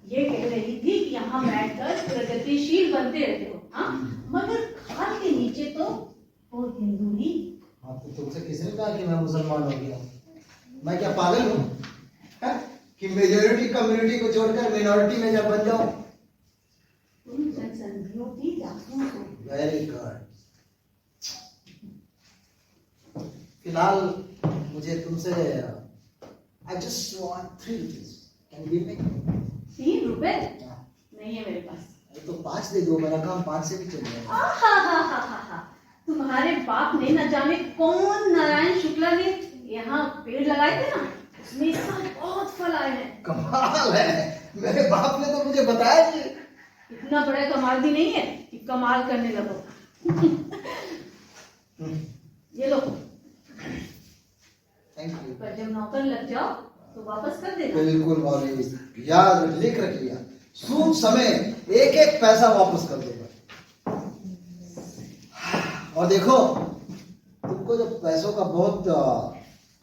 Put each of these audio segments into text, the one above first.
ये कह रही थी कि यहाँ बैठकर प्रगतिशील बनते रहते हो, हाँ, मगर खाल के नीचे तो वो हिंदू ही। हाँ, तो तुमसे किसने कहा कि मैं मुसलमान हो गया? मैं क्या पागल हूँ कि मेजोरिटी कम्युनिटी को छोड़कर मिनॉरिटी में जब बन जाओ? तुम जनसंधियों की जासूस हो। Very good. फिलहाल मुझे तुमसे I just want 3 rupees. Can you give me? 3 रुपए नहीं है मेरे पास। तो 5 दे दो, मेरा काम 5 से भी चल जाएगा। आहाहाहाहा, तुम्हारे बाप ने न जाने कौन नारायण शुक्ला ने यहाँ पेड़ लगाए थे ना, उसमें इस साल बहुत फल आए हैं। कमाल है, मेरे बाप ने तो मुझे बताया नहीं। इतना बड़ा कमाल भी नहीं है कि कमाल करने लगो। ये लो। Thank you. पर जब नौकर लग जाओ तो वापस कर देना। बिल्कुल मौलवी, याद लिख रखिए, सूद समय एक एक पैसा वापस कर दूंगा। और देखो, तुमको जब पैसों का बहुत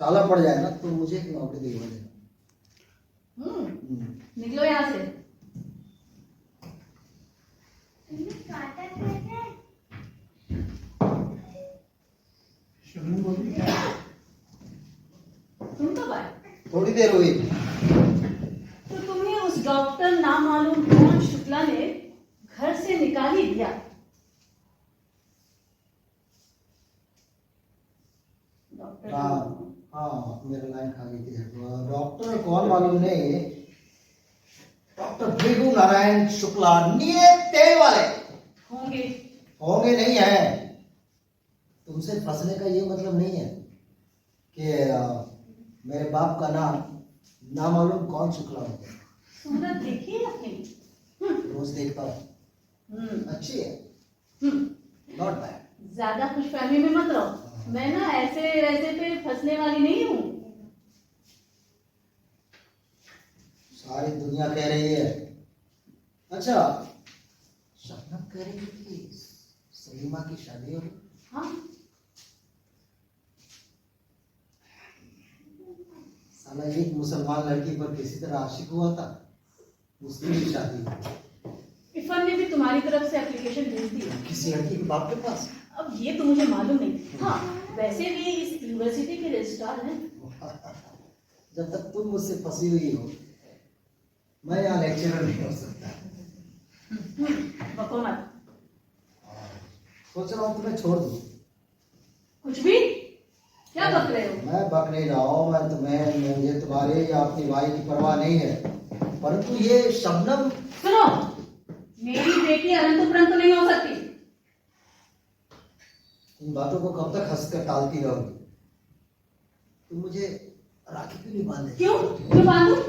ताला पड़ जाए ना, तो मुझे एक नौकरी दिलवा देना। निकलो यहाँ से। तुम कब आए? थोड़ी देर हुई। तो तुम्हें उस डॉक्टर नामालूम कौन शुक्ला ने घर से निकाल ही दिया। डॉक्टर हाँ, मेरा लाइन खा गई थी। डॉक्टर कौन मालूम नहीं, डॉक्टर भृगु नारायण शुक्ला, नियत तेल वाले होंगे नहीं है। तुमसे फंसने का ये मतलब नहीं है कि मेरे बाप का नाम नामालूम कौन शुक्ला हो गया। सूरत देखी है अपनी? रोज देखता हूँ, अच्छी है, नॉट बैड। ज्यादा खुशफहमी में मत रहो, मैं ना ऐसे ऐसे पे फंसने वाली नहीं हूँ। सारी दुनिया कह रही है। अच्छा, शबनम कह रही थी सलीमा की शादी होगी। हाँ, साला एक मुसलमान लड़की पर किसी तरह आशिक हुआ था, उसकी भी शादी हुई। इरफान ने भी तुम्हारी तरफ से एप्लीकेशन भेज दी। किसी लड़की के बाप के पास? अब ये तो मुझे मालूम नहीं। हाँ, वैसे भी इस यूनिवर्सिटी के रजिस्ट्रार हैं। जब तक तुम मुझसे फंसी हुई हो, मैं यहाँ लेक्चरर नहीं हो सकता। बको मत। सोच रहा हूँ तुम्हें छोड़ दूँ। कुछ भी? क्या बक रहे हो? मैं बक नहीं रहा हूँ, मुझे तुम्हारे या अपनी भाई की परवाह नहीं है, परंतु ये शबनम। सुनो, मेरी बेटी अनंत उपरंत नहीं हो सकती। इन बातों को कब तक हंसकर टालती रहोगी? तुम मुझे राखी क्यों नहीं बांधे? क्यों बांधूं?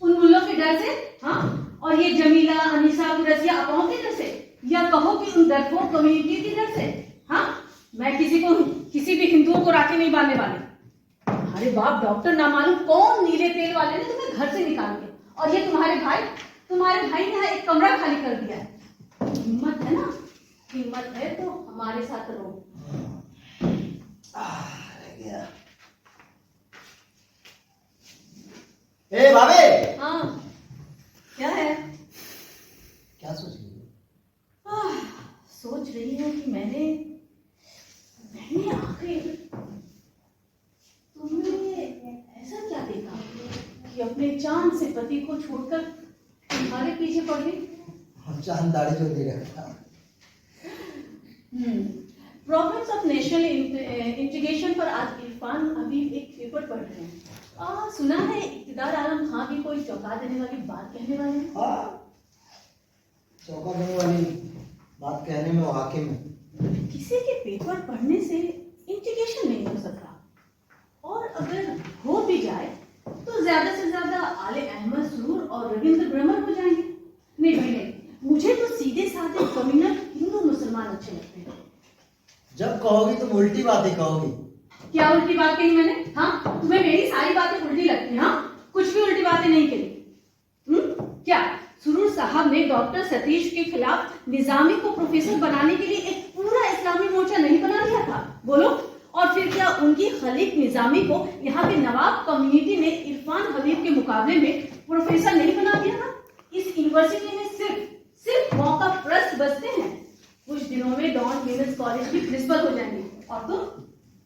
उन मुल्लों के डर से, हाँ? और ये जमीला, अनीसा, कुरैशिया अपाओं के डर से, या कहो कि उन डरपोक कम्युनिटी के डर से, हाँ? मैं किसी भी हिंदुओं को राखी नहीं बांधने वाली। अरे बाप डॉक्टर नामालूम कौन नीले तेल वाले ने तुम्हें घर से निकाल दिया, और ये तुम्हारे भाई ने यहाँ एक कमरा खाली कर दिया है। हिम्मत है ना? हिम्मत है तो हमारे साथ रहो। ए भाभी। हाँ, क्या है? क्या सोच रही हो? सोच रही हूँ कि मैंने आखिर तुमने ऐसा क्या देखा कि अपने चांद से पति को छोड़कर तुम्हारे पीछे पड़ गई? चांद दाढ़ी जो दे रखा। प्रॉब्लम्स ऑफ नेशनल इंटीग्रेशन पर आज इरफान अभी एक पेपर पढ़ रहे हैं। सुना है इक़्तिदार आलम खां भी कोई चौंका देने वाली बात कहने वाले हैं। चौंका देने वाली बात कहने में वो हाकिम है। किसी के पेपर पढ़ने से इंटीग्रेशन नहीं हो सकता, और अगर हो भी जाए तो ज्यादा से ज्यादा आले अहमद सुरूर और रविंद्र ब्रह्मन हो जाएंगे। नहीं, मुझे तो सीधे साधे कम्युनल हिंदू मुसलमान अच्छे लगते हैं। जब कहोगी तुम उल्टी बात ही कहोगी। क्या उल्टी बात कही मैंने? हाँ, तुम्हें मेरी सारी बातें उल्टी लगती हैं? हाँ, कुछ भी उल्टी बातें नहीं कही। क्या सुरूर साहब ने डॉक्टर सतीश के खिलाफ निजामी को प्रोफेसर बनाने के लिए एक पूरा इस्लामी मोर्चा नहीं बना दिया था? बोलो। और फिर क्या उनकी खलीक निजामी को यहाँ के नवाब कम्युनिटी ने इरफान हबीब के मुकाबले में प्रोफेसर नहीं बना दिया था? इस यूनिवर्सिटी में सिर्फ मौका प्रस्त बचते हैं। कुछ दिनों में डॉन वीमेंस कॉलेज की प्रिंसिपल हो जाएंगे और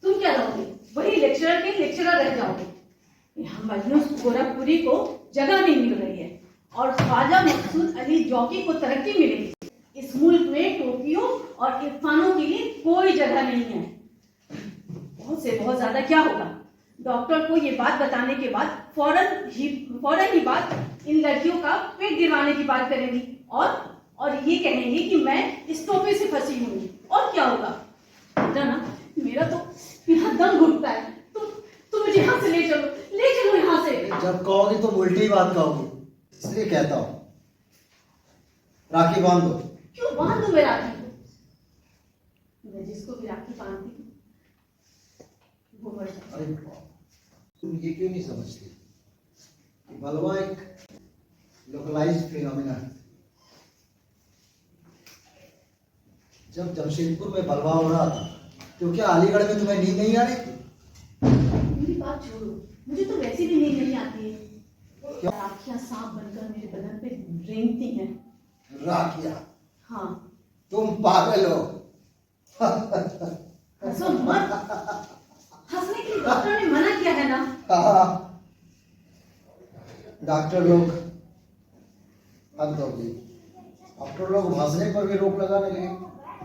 तुम क्या रहोगे? वही लेक्चरर के लेक्चरर रह जाओगे। यहाँ मजनू गोरखपुरी को जगह नहीं मिल रही है और ख्वाजा मकसूद अली जौकी को तरक्की मिलेगी। इस मुल्क में टोपियों और इरफानों के लिए कोई जगह नहीं है। बहुत से बहुत ज्यादा क्या होगा? डॉक्टर को ये बात बताने के बाद फौरन ही बात इन लड़कियों का पेट गिरवाने की बात करेंगी और ये कहेंगी कि मैं इस टोपी से फंसी हूँ। और क्या होगा? ना मेरा तो यहाँ दम घुटता है। तुम मुझे यहाँ से ले चलो यहाँ से। जब कहोगी तो उल्टी बात कहोगी, इसलिए कहता हूँ राखी बांध दो। क्यों बांध दो मैं राखी को? मैं जिसको भी राखी बांधती हूँ वो मर जाता है। अरे तुम ये क्यों नहीं समझती कि बलवा एक लोकलाइज्ड फिनोमिना है। जब जमशेदपुर में बलवा हो रहा था तो क्या अलीगढ़ में तुम्हें नींद नहीं आ रही थी? मेरी बात छोड़ो, मुझे तो वैसे भी नींद नहीं आती है। क्यों? राखियां सांप बनकर मेरे बदन पे रेंगती हैं। राखिया? हाँ। तुम पागल हो। हंसो मत। हंसने के लिए डॉक्टर ने मना किया है ना। हाँ, डॉक्टर लोग हद होगी। डॉक्टर लोग हंसने पर भी रोक लगाने लगे।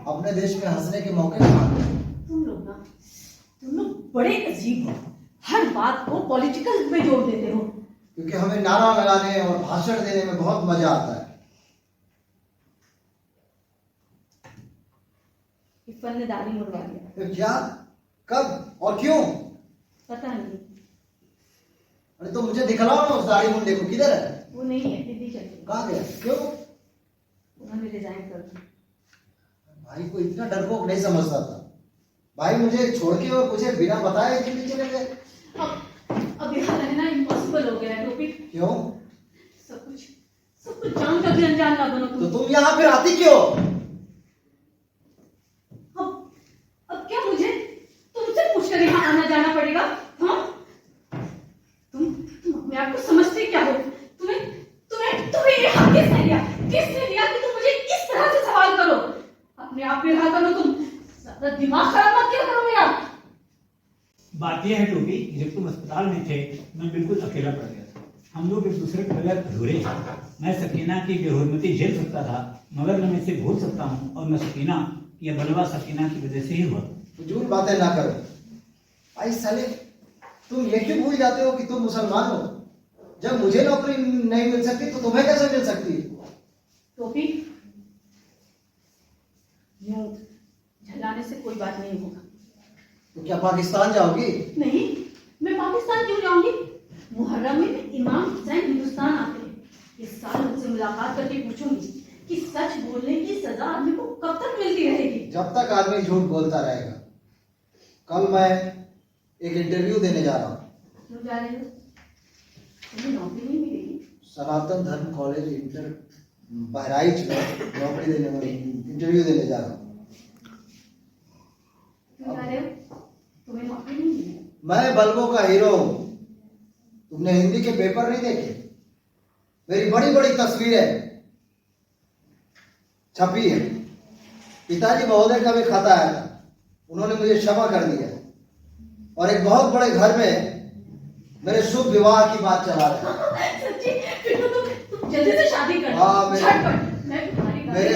अपने देश में हंसने के मौके कहाँ? तुम लोग बड़े अजीब हो। हर बात को पॉलिटिकल में जोड़ देते हो। क्योंकि हमें नारा लगाने और भाषण देने में बहुत मजा आता है। इरफान ने दाढ़ी मुड़वा दिया। तो क्या? कब और क्यों? पता नहीं। अरे तो मुझे दिखलाओ ना उस दाढ़ी मुंडे को, किधर है? वो नहीं है, दिल्ली चल गई। कहाँ गया? क्यों? उन्होंने रिजाइन कर दिया। भाई को इतना डरपोक नहीं समझता था। भाई मुझे छोड़ के और मुझे बिना बताए दिल्ली चले गए। अब यहाँ रहना इम्पॉसिबल हो गया है टोपी। क्यों? सब कुछ जानकर भी अनजान ना बनो तो तुम यहाँ फिर आती क्यों? अब क्या मुझे तुमसे पूछकर यहाँ आना जाना पड़ेगा? हाँ? तुम अपने आप को समझते क्या हो? तुम्हें यहाँ किसने लिया कि तुम मुझे इस तरह से सवाल करो? अपने आप पे रहा करो तुम। ज्यादा दिमाग खराब मत किया करो मेरा। बात यह है टोपी, जब तुम अस्पताल में थे मैं बिल्कुल अकेला पड़ गया था। हम लोग एक दूसरे के बगैर अधूरे हैं। मैं सकीना की बेहरमती झेल सकता था मगर मैं इसे भूल सकता हूँ और मैं सकीना की बलवा सकीना की वजह से ही हुआ। फजूल बातें ना करो। भाई साले तुम ये क्यों भूल जाते हो कि तुम मुसलमान हो? जब मुझे नौकरी नहीं मिल सकती तो तुम्हें कैसे मिल सकती है? टोपी, यूं झल्लाने से कोई बात नहीं होगा। तो क्या पाकिस्तान जाओगी? नहीं, मैं पाकिस्तान क्यों जाऊंगी? मुहर्रम में इमाम हुसैन हिंदुस्तान आते हैं। इस साल उनसे मुलाकात करके पूछूंगी कि सच बोलने की सजा आदमी को कब तक मिलती रहेगी। जब तक आदमी झूठ बोलता रहेगा। कल मैं एक इंटरव्यू देने जा रहा हूँ। क्यों जा रहे हो? तुम्हें नौकरी नहीं मिलेगी। सनातन धर्म कॉलेज इंटर बहराइच में नौकरी देने में इंटरव्यू देने जा रहा हूँ। क्यों जा रहे हो? तुम्हें नौकरी नहीं मिलेगी। मैं बल्बों का हीरो हूँ। तुमने हिंदी के पेपर नहीं देखे? मेरी बड़ी बड़ी तस्वीरें छपी है। पिताजी महोदय का भी खत आया था, उन्होंने मुझे क्षमा कर दिया और एक बहुत बड़े घर में मेरे शुभ विवाह की बात चला रहे हैं। सच्ची? फिर तो तुम जल्दी से शादी कर लो। हाँ, झटपट। मैं तुम्हारी मेरे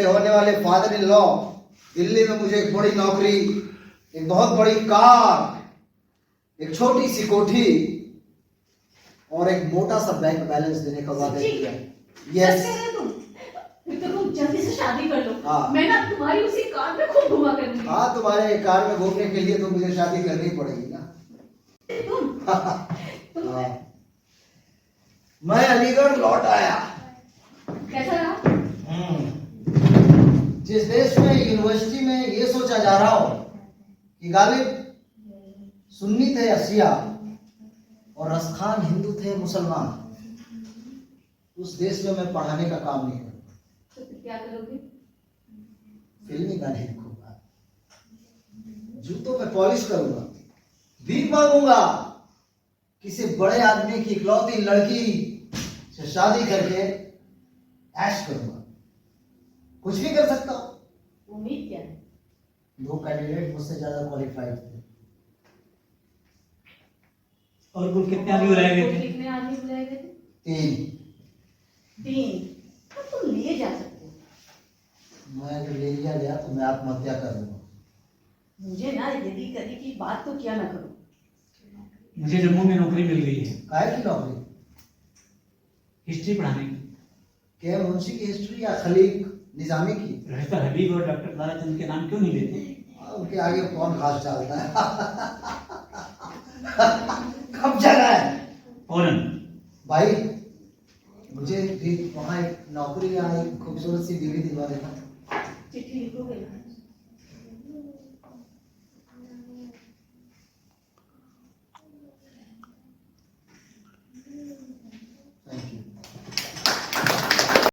होने वाले फादर इन लॉ दिल्ली में मुझे एक बड़ी नौकरी, एक बहुत बड़ी कार, एक छोटी सी कोठी और एक मोटा सा बैंक बैलेंस देने का वादा किया। यस। फिर तो तुम जल्दी से शादी कर लो। हाँ। मैं ना तुम्हारी उसी कार में खूब घुमा करूंगी। हाँ, तुम्हारे कार में घूमने के लिए तो मुझे शादी करनी पड़ेगी ना। तुम हाँ। मैं अलीगढ़ लौट आया। कैसा रहा? जिस देश में यूनिवर्सिटी में ये सोचा जा रहा हो कि गालिब सुन्नी थे या शिया और रसखान हिंदू थे मुसलमान, उस देश में मैं पढ़ाने का काम नहीं करूँगा। तो फिर क्या करोगे? फिल्मी गाने लिखूंगा, जूतों पे पॉलिश करूंगा, भीख मांगूंगा, किसी बड़े आदमी की इकलौती लड़की से शादी करके ऐश करूंगा, कुछ भी कर सकता हूँ। उम्मीद क्या है? 2 कैंडिडेट मुझसे ज्यादा क्वालिफाइड थे। और कुल कितने आदमी बुलाए गए कुल थे? कितने आदमी बुलाए गए थे? 3। 3। तो तुम लिए जा सकते हो। मैं अगर ले लिया गया तो मैं आत्महत्या कर लूंगा। मुझे ना यदि कभी की बात तो क्या ना करो। मुझे जम्मू में नौकरी मिल गई है, काहे की नौकरी? हिस्ट्री पढ़ाने की। के मुंशी की हिस्ट्री या खलीक निजामी की? प्रोफेसर हबीब और डॉक्टर ताराचंद के नाम क्यों नहीं लेते? उनके आगे कौन घास डालता है? कब जाना है फौरन। भाई? मुझे भी वहाँ एक नौकरी या एक खूबसूरत सी बीवी दिलवा देना। चिट्ठी लिखोगे ना?